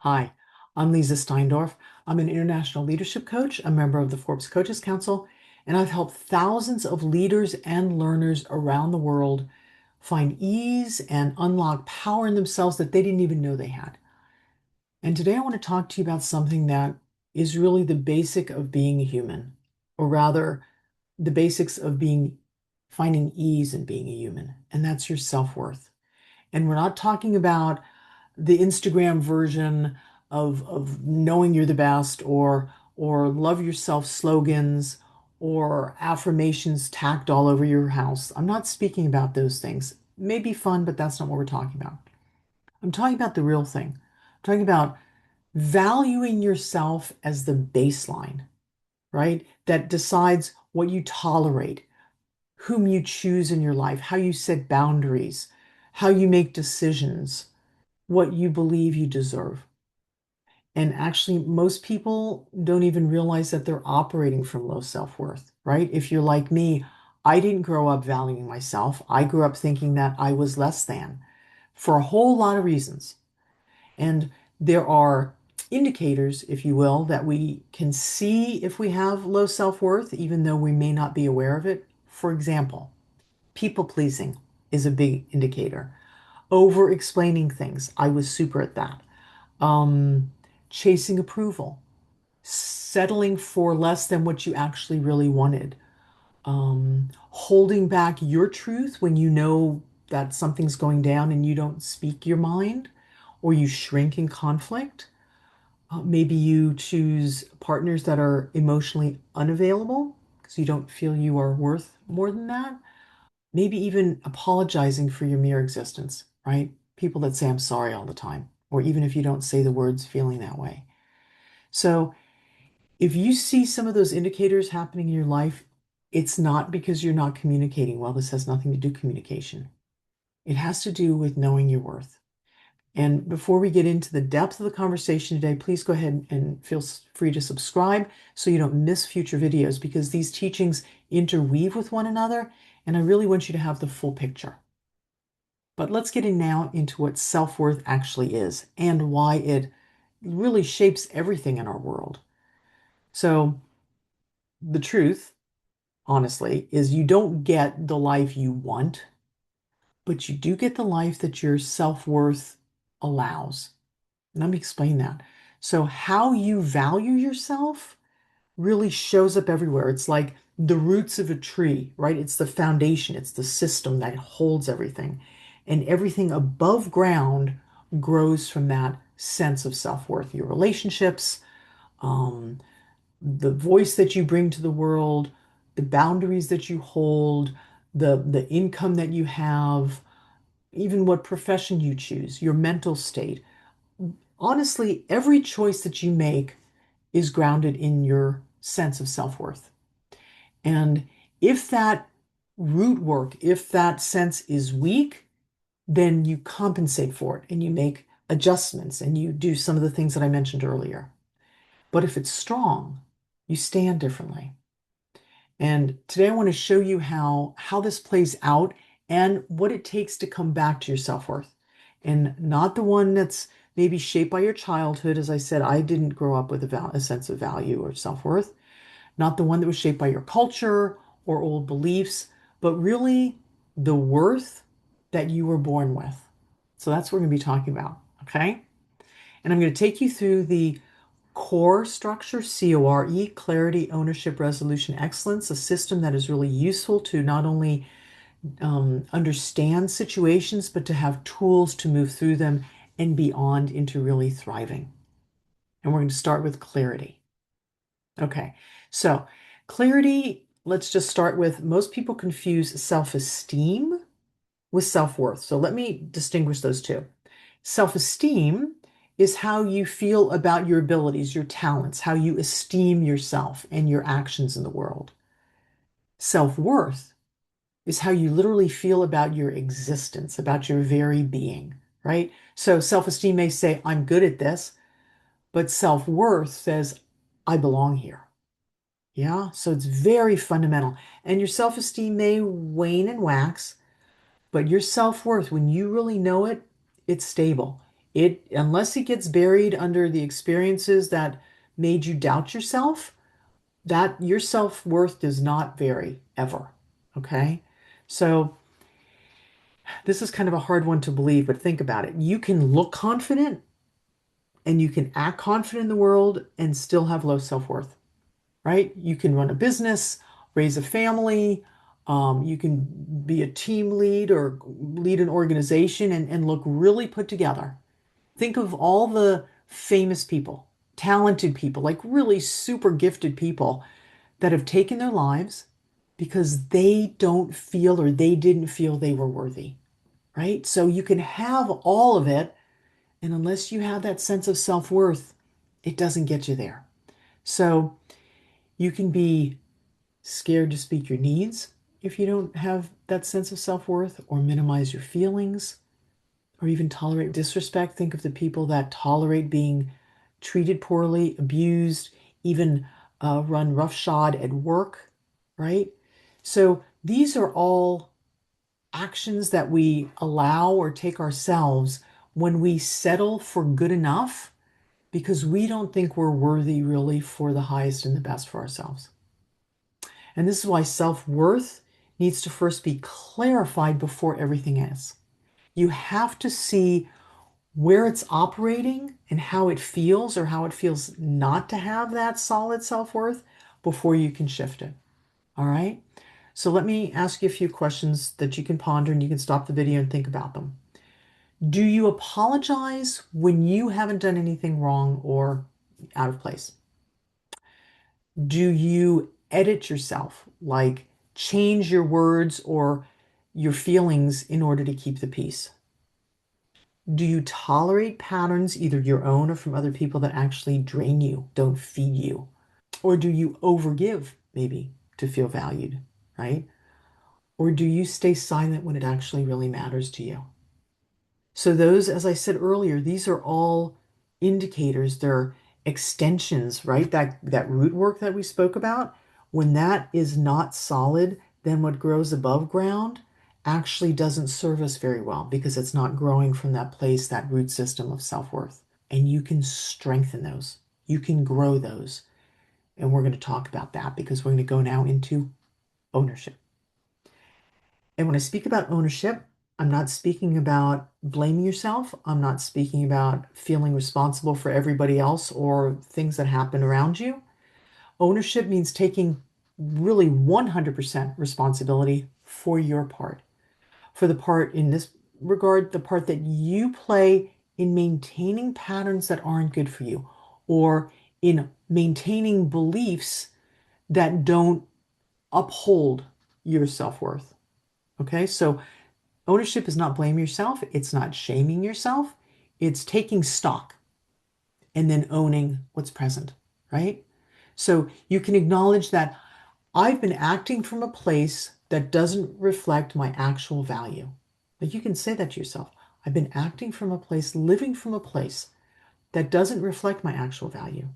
Hi, I'm Leezá Steindorf. I'm an international leadership coach, a member of the Forbes Coaches Council, and I've helped thousands of leaders and learners around the world find ease and unlock power in themselves that they didn't even know they had. And today I want to talk to you about something that is really the basic of being a human, or rather, the basics of finding ease in being a human, and that's your self-worth. And we're not talking about the Instagram version of knowing you're the best or love yourself slogans or affirmations tacked all over your house. I'm not speaking about those things. It may be fun, but that's not what we're talking about. I'm talking about the real thing. I'm talking about valuing yourself as the baseline, right? That decides what you tolerate, whom you choose in your life, how you set boundaries, how you make decisions, what you believe you deserve. And actually, most people don't even realize that they're operating from low self-worth, right? If you're like me, I didn't grow up valuing myself. I grew up thinking that I was less than for a whole lot of reasons. And there are indicators, if you will, that we can see if we have low self-worth, even though we may not be aware of it. For example, people pleasing is a big indicator. Over explaining things. I was super at that. um, Chasing approval, settling for less than what you actually really wanted, holding back your truth when you know that something's going down and you don't speak your mind, or you shrink in conflict. Maybe you choose partners that are emotionally unavailable because you don't feel you are worth more than that. Maybe even apologizing for your mere existence, right? People that say, I'm sorry all the time, or even if you don't say the words, feeling that way. So if you see some of those indicators happening in your life, it's not because you're not communicating well. This has nothing to do with communication. It has to do with knowing your worth. And before we get into the depth of the conversation today, please go ahead and feel free to subscribe so you don't miss future videos, because these teachings interweave with one another, and I really want you to have the full picture. But let's get in now into what self-worth actually is and why it really shapes everything in our world. So the truth, honestly, is you don't get the life you want, but you do get the life that your self-worth allows. Let me explain that. So how you value yourself really shows up everywhere. It's like the roots of a tree, right? It's the foundation, it's the system that holds everything. And everything above ground grows from that sense of self-worth. Your relationships, um, the voice that you bring to the world, the boundaries that you hold, the income that you have, even what profession you choose, your mental state. Honestly, every choice that you make is grounded in your sense of self-worth. And if that root work, if that sense is weak, then you compensate for it and you make adjustments and you do some of the things that I mentioned earlier. But if it's strong, you stand differently. And today I want to show you how this plays out and what it takes to come back to your self-worth. And not the one that's maybe shaped by your childhood. As I said, I didn't grow up with a sense of value or self-worth. Not the one that was shaped by your culture or old beliefs, but really the worth that you were born with. So that's what we're going to be talking about, okay? And I'm going to take you through the C.O.R.E structure, C-O-R-E, Clarity, Ownership, Resolution, Excellence, a system that is really useful to not only understand situations, but to have tools to move through them and beyond into really thriving. And we're going to start with clarity. Okay, so clarity, let's just start with, most people confuse self-esteem with self-worth. So let me distinguish those two. Self-esteem is how you feel about your abilities, your talents, how you esteem yourself and your actions in the world. Self-worth is how you literally feel about your existence, about your very being, right? So self-esteem may say, I'm good at this, but self-worth says, I belong here. Yeah, so it's very fundamental. And your self-esteem may wane and wax, but your self-worth, when you really know it, it's stable. Unless it gets buried under the experiences that made you doubt yourself, that your self-worth does not vary ever. Okay? So this is kind of a hard one to believe, but think about it. You can look confident and you can act confident in the world and still have low self-worth, right? You can run a business, raise a family, you can be a team lead or lead an organization and look really put together. Think of all the famous people, talented people, like really super gifted people that have taken their lives because they don't feel or they didn't feel they were worthy, right? So you can have all of it, and unless you have that sense of self-worth, it doesn't get you there. So you can be scared to speak your needs if you don't have that sense of self-worth, or minimize your feelings, or even tolerate disrespect. Think of the people that tolerate being treated poorly, abused, even run roughshod at work, right? So these are all actions that we allow or take ourselves when we settle for good enough because we don't think we're worthy really for the highest and the best for ourselves. And this is why self-worth needs to first be clarified before everything is. You have to see where it's operating and how it feels, or how it feels not to have that solid self-worth, before you can shift it. All right? So let me ask you a few questions that you can ponder, and you can stop the video and think about them. Do you apologize when you haven't done anything wrong or out of place? Do you edit yourself, like change your words or your feelings in order to keep the peace? Do you tolerate patterns, either your own or from other people, that actually drain you, don't feed you? Or do you overgive, maybe, to feel valued, right? Or do you stay silent when it actually really matters to you? So those, as I said earlier, these are all indicators. They're extensions, right? That root work that we spoke about, when that is not solid, then what grows above ground actually doesn't serve us very well, because it's not growing from that place, that root system of self-worth. And you can strengthen those. You can grow those. And we're going to talk about that, because we're going to go now into ownership. And when I speak about ownership, I'm not speaking about blaming yourself. I'm not speaking about feeling responsible for everybody else or things that happen around you. Ownership means taking really 100% responsibility for your part, for the part, in this regard, the part that you play in maintaining patterns that aren't good for you, or in maintaining beliefs that don't uphold your self-worth. Okay, so ownership is not blaming yourself. It's not shaming yourself. It's taking stock and then owning what's present, right? So you can acknowledge that I've been acting from a place that doesn't reflect my actual value. Like, you can say that to yourself. I've been acting from a place, living from a place that doesn't reflect my actual value.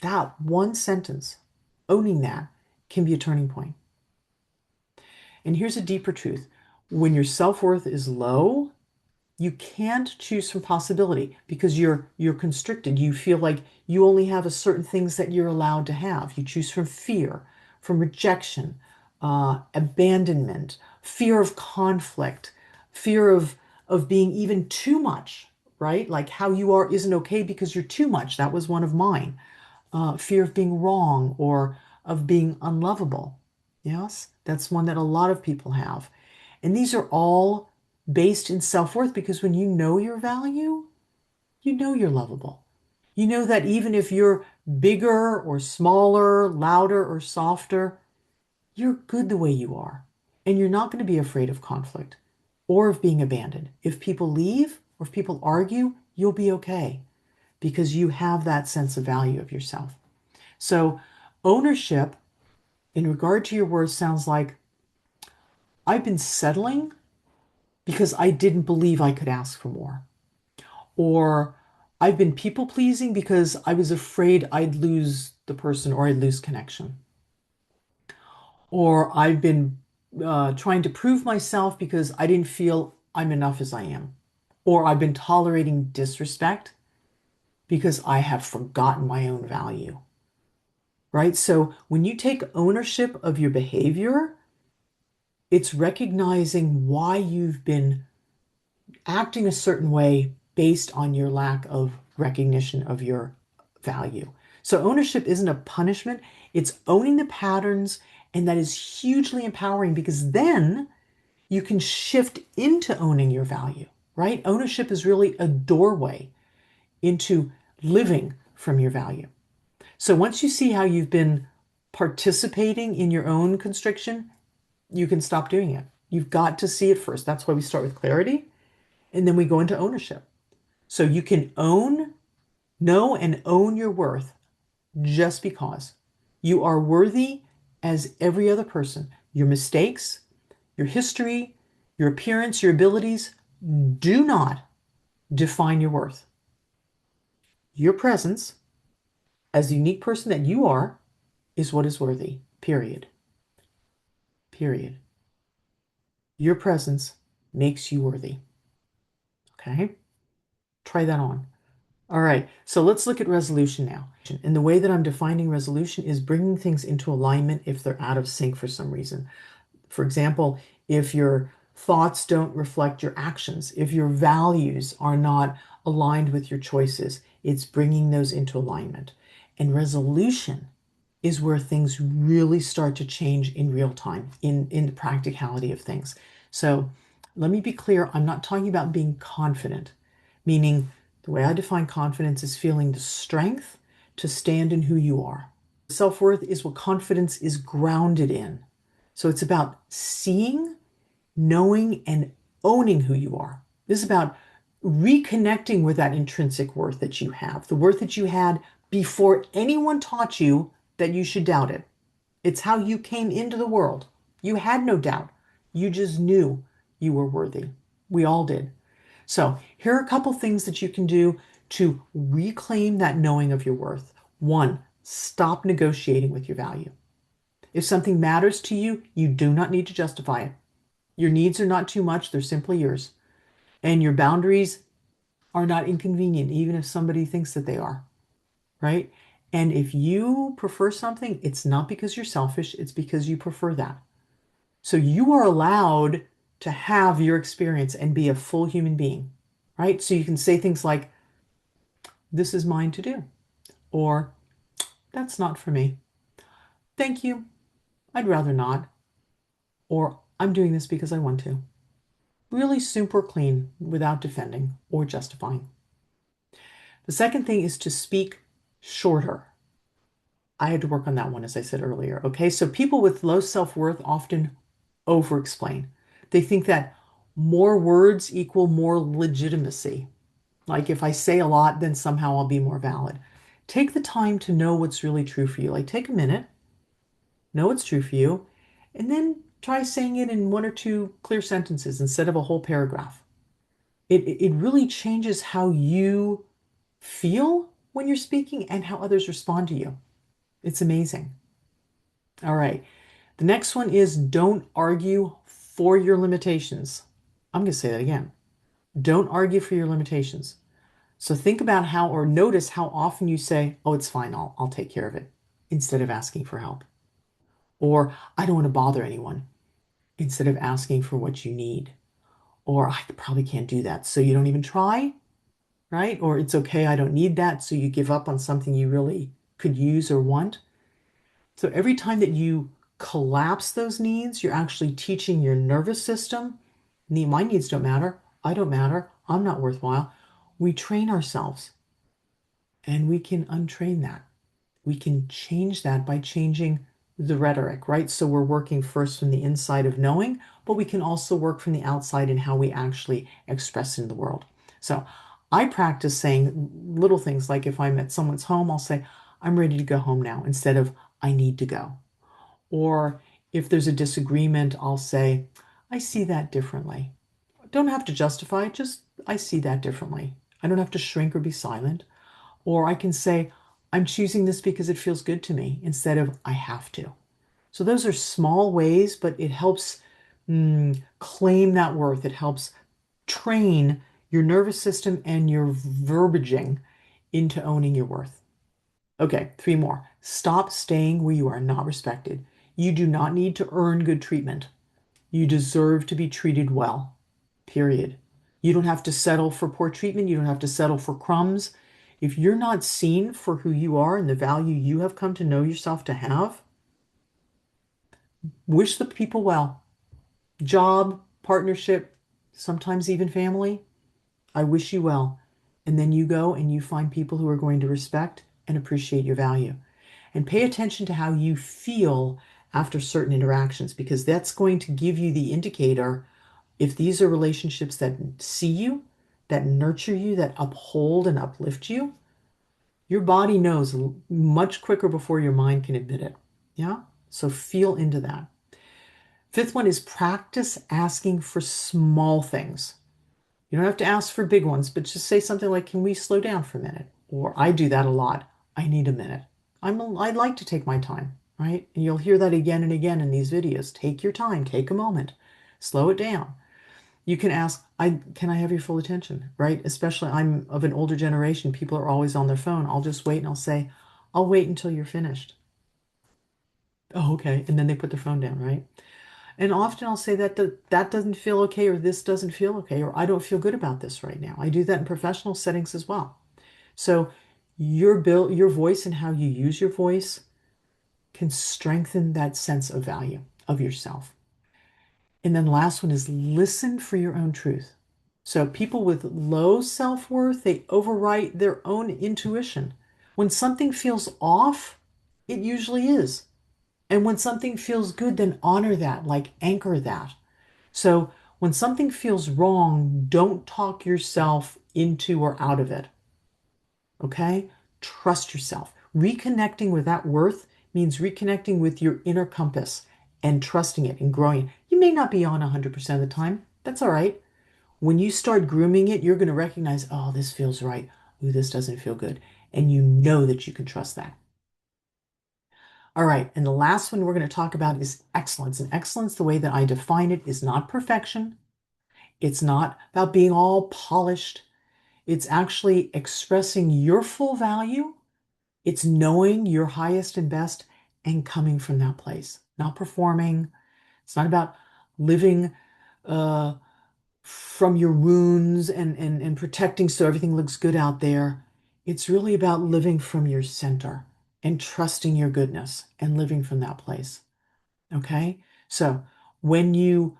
That one sentence, owning that, can be a turning point. And here's a deeper truth. When your self-worth is low, you can't choose from possibility, because you're constricted. You feel like you only have a certain things that you're allowed to have. You choose from fear, from rejection, abandonment, fear of conflict, fear of being even too much, right? Like, how you are isn't okay because you're too much. That was one of mine. Fear of being wrong, or of being unlovable. Yes, that's one that a lot of people have. And these are all based in self-worth, because when you know your value, you know you're lovable. You know that even if you're bigger or smaller, louder or softer, you're good the way you are. And you're not going to be afraid of conflict or of being abandoned. If people leave or if people argue, you'll be okay, because you have that sense of value of yourself. So ownership, in regard to your words, sounds like, I've been settling because I didn't believe I could ask for more. Or I've been people pleasing because I was afraid I'd lose the person, or I'd lose connection. Or I've been trying to prove myself because I didn't feel I'm enough as I am. or I've been tolerating disrespect because I have forgotten my own value, right? So when you take ownership of your behavior, it's recognizing why you've been acting a certain way based on your lack of recognition of your value. So ownership isn't a punishment, it's owning the patterns, and that is hugely empowering because then you can shift into owning your value, right? Ownership is really a doorway into living from your value. So once you see how you've been participating in your own constriction, you can stop doing it. You've got to see it first. That's why we start with clarity and then we go into ownership. So you can know and own your worth just because you are worthy as every other person. Your mistakes, your history, your appearance, your abilities do not define your worth. Your presence, as the unique person that you are, is what is worthy. Period. Period. Your presence makes you worthy. Okay? Try that on. All right, so let's look at resolution now. And the way that I'm defining resolution is bringing things into alignment if they're out of sync for some reason. For example, if your thoughts don't reflect your actions, if your values are not aligned with your choices, it's bringing those into alignment. And resolution is where things really start to change in real time, in the practicality of things. So let me be clear, I'm not talking about being confident, meaning the way I define confidence is feeling the strength to stand in who you are. Self-worth is what confidence is grounded in. So it's about seeing, knowing, and owning who you are. This is about reconnecting with that intrinsic worth that you have, the worth that you had before anyone taught you that you should doubt it. It's how you came into the world. You had no doubt. You just knew you were worthy. We all did. So here are a couple things that you can do to reclaim that knowing of your worth. One, stop negotiating with your value. If something matters to you, you do not need to justify it. Your needs are not too much, they're simply yours. And your boundaries are not inconvenient, even if somebody thinks that they are, right? And if you prefer something, it's not because you're selfish, it's because you prefer that. So you are allowed to have your experience and be a full human being, right? So you can say things like, this is mine to do, or that's not for me. Thank you. I'd rather not. Or I'm doing this because I want to. Really super clean without defending or justifying. The second thing is to speak shorter. I had to work on that one, as I said earlier. Okay, so people with low self-worth often over-explain. They think that more words equal more legitimacy. Like if I say a lot, then somehow I'll be more valid. Take the time to know what's really true for you. Like take a minute, know what's true for you, and then try saying it in one or two clear sentences instead of a whole paragraph. It really changes how you feel when you're speaking and how others respond to you. It's amazing. All right. The next one is don't argue for your limitations. I'm going to say that again. Don't argue for your limitations. So think about how, or notice how often you say, oh, it's fine, I'll take care of it, instead of asking for help. Or I don't want to bother anyone, instead of asking for what you need. Or I probably can't do that, so you don't even try, right? Or it's okay, I don't need that, so you give up on something you really could use or want. So every time that you collapse those needs, you're actually teaching your nervous system, my needs don't matter, I don't matter, I'm not worthwhile. We train ourselves and we can untrain that. We can change that by changing the rhetoric, right? So we're working first from the inside of knowing, but we can also work from the outside in how we actually express in the world. So I practice saying little things like if I'm at someone's home, I'll say, I'm ready to go home now, instead of I need to go. Or if there's a disagreement, I'll say, I see that differently. Don't have to justify it, just I see that differently. I don't have to shrink or be silent. Or I can say, I'm choosing this because it feels good to me, instead of I have to. So those are small ways, but it helps claim that worth. It helps train your nervous system and your verbiaging into owning your worth. Okay, three more. Stop staying where you are not respected. You do not need to earn good treatment. You deserve to be treated well, period. You don't have to settle for poor treatment. You don't have to settle for crumbs. If you're not seen for who you are and the value you have come to know yourself to have, wish the people well. Job, partnership, sometimes even family. I wish you well. And then you go and you find people who are going to respect and appreciate your value. And pay attention to how you feel after certain interactions, because that's going to give you the indicator if these are relationships that see you, that nurture you, that uphold and uplift you. Your body knows much quicker before your mind can admit it. Yeah? So feel into that. Fifth one is practice asking for small things. You don't have to ask for big ones, but just say something like, can we slow down for a minute? Or I do that a lot. I need a minute. I'd like to take my time, right? And you'll hear that again and again in these videos. Take your time, take a moment, slow it down. You can ask, can I have your full attention, right? Especially I'm of an older generation. People are always on their phone. I'll just wait and I'll say, I'll wait until you're finished. Oh, okay. And then they put their phone down, right? And often I'll say that doesn't feel okay, or this doesn't feel okay, or I don't feel good about this right now. I do that in professional settings as well. So your voice and how you use your voice can strengthen that sense of value of yourself. And then last one is listen for your own truth. So people with low self-worth, they overwrite their own intuition. When something feels off, it usually is. And when something feels good, then honor that, like anchor that. So when something feels wrong, don't talk yourself into or out of it. Okay? Trust yourself. Reconnecting with that worth means reconnecting with your inner compass and trusting it and growing it. You may not be on 100% of the time. That's all right. When you start grooming it, you're going to recognize, oh, this feels right. Ooh, this doesn't feel good. And you know that you can trust that. All right. And the last one we're going to talk about is excellence. And excellence, the way that I define it, is not perfection. It's not about being all polished. It's actually expressing your full value. It's knowing your highest and best and coming from that place, not performing. It's not about living uh, from your wounds and protecting so everything looks good out there. It's really about living from your center and trusting your goodness and living from that place. Okay? So when you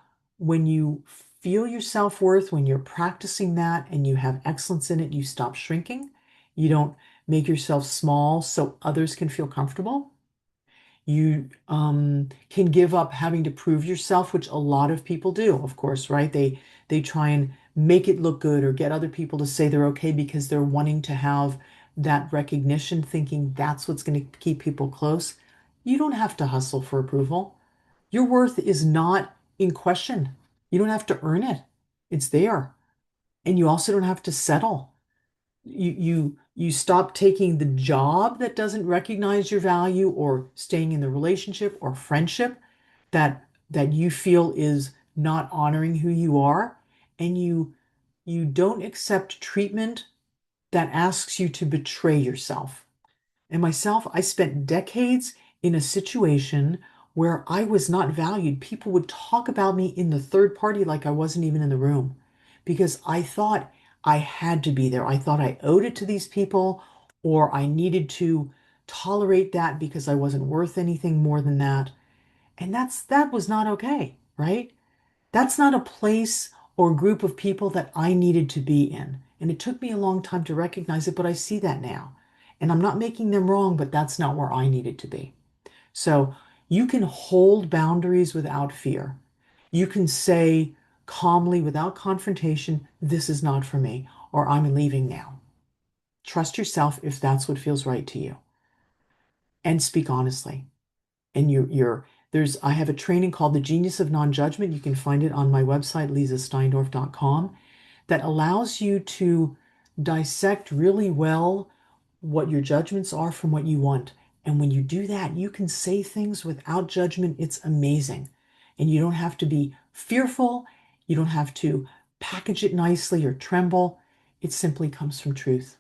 feel your self-worth, when you're practicing that and you have excellence in it, you stop shrinking. You don't make yourself small so others can feel comfortable. You can give up having to prove yourself, which a lot of people do, of course, right? They try and make it look good or get other people to say they're okay because they're wanting to have that recognition, thinking that's what's going to keep people close. You don't have to hustle for approval. Your worth is not in question. You don't have to earn it. It's there. And you also don't have to settle. You stop taking the job that doesn't recognize your value, or staying in the relationship or friendship that you feel is not honoring who you are, and you don't accept treatment that asks you to betray yourself. And myself, I spent decades in a situation where I was not valued. People would talk about me in the third party like I wasn't even in the room, because I thought I had to be there. I thought I owed it to these people, or I needed to tolerate that because I wasn't worth anything more than that. And that was not okay, right? That's not a place or group of people that I needed to be in. And it took me a long time to recognize it, but I see that now. And I'm not making them wrong, but that's not where I needed to be. So you can hold boundaries without fear. You can say calmly, without confrontation, this is not for me, or I'm leaving now. Trust yourself if that's what feels right to you. And speak honestly. And I have a training called The Genius of Non-Judgment. You can find it on my website, leezasteindorf.com, that allows you to dissect really well what your judgments are from what you want. And when you do that, you can say things without judgment. It's amazing. And you don't have to be fearful. You don't have to package it nicely or tremble. It simply comes from truth.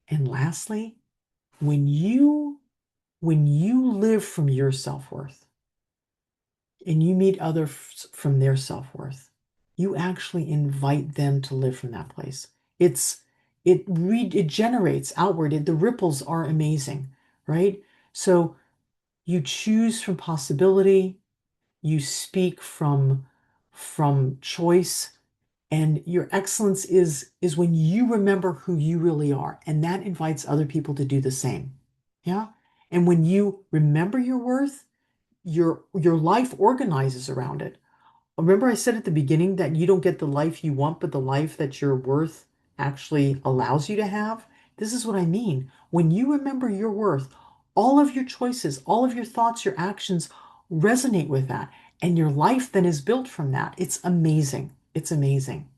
And lastly, when you live from your self-worth and you meet others from their self-worth, you actually invite them to live from that place. It generates outward. The ripples are amazing, right? So you choose from possibility, you speak from choice, and your excellence is when you remember who you really are, and that invites other people to do the same. Yeah? And when you remember your worth, your life organizes around it. Remember I said at the beginning that you don't get the life you want, but the life that your worth actually allows you to have? This is what I mean. When you remember your worth, all of your choices, all of your thoughts, your actions resonate with that. And your life then is built from that. It's amazing. It's amazing.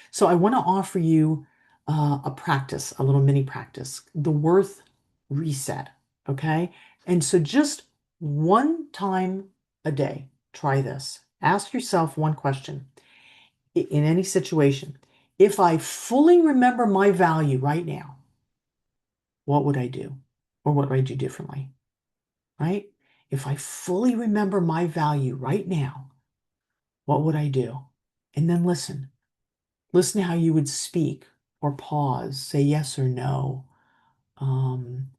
So I want to offer you a practice, a little mini practice, the worth reset. Okay. And so just one time a day, try this. Ask yourself one question in any situation. If I fully remember my value right now, what would I do? Or what would I do differently? Right? If I fully remember my value right now, what would I do? And then listen. Listen to how you would speak or pause, say yes or no.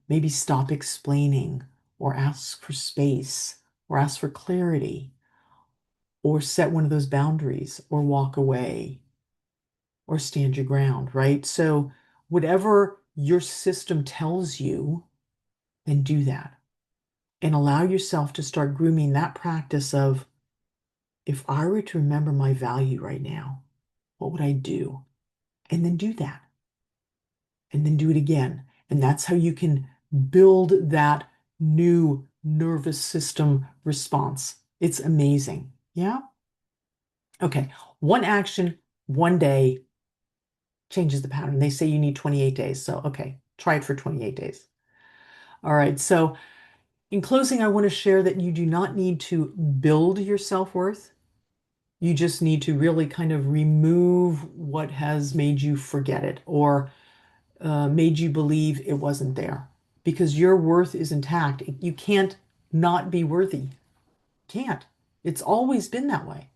Maybe stop explaining or ask for space or ask for clarity or set one of those boundaries or walk away or stand your ground, right? So, whatever your system tells you, then do that and allow yourself to start grooming that practice of if I were to remember my value right now, what would I do? And then do that. And then do it again. And that's how you can build that new nervous system response. It's amazing. Yeah? Okay. One action, one day changes the pattern. They say you need 28 days. So, okay, try it for 28 days. All right. So, in closing, I want to share that you do not need to build your self-worth. You just need to really kind of remove what has made you forget it or made you believe it wasn't there because your worth is intact. You can't not be worthy. Can't. It's always been that way.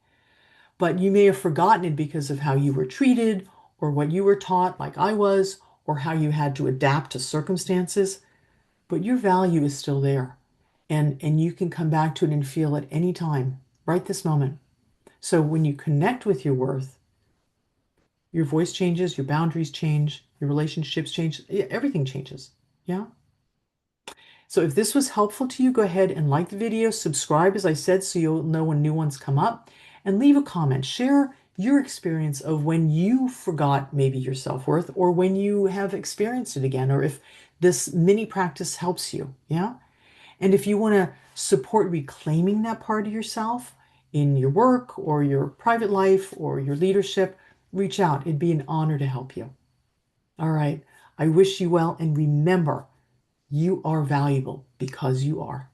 But you may have forgotten it because of how you were treated or what you were taught, like I was, or how you had to adapt to circumstances. But your value is still there. And you can come back to it and feel it any time, right this moment. So when you connect with your worth, your voice changes, your boundaries change, your relationships change, everything changes. Yeah. So if this was helpful to you, go ahead and like the video, subscribe, as I said, so you'll know when new ones come up, and leave a comment. Share your experience of when you forgot maybe your self-worth or when you have experienced it again, or if this mini practice helps you. Yeah. And if you want to support reclaiming that part of yourself in your work or your private life or your leadership, reach out. It'd be an honor to help you. All right. I wish you well. And remember, you are valuable because you are.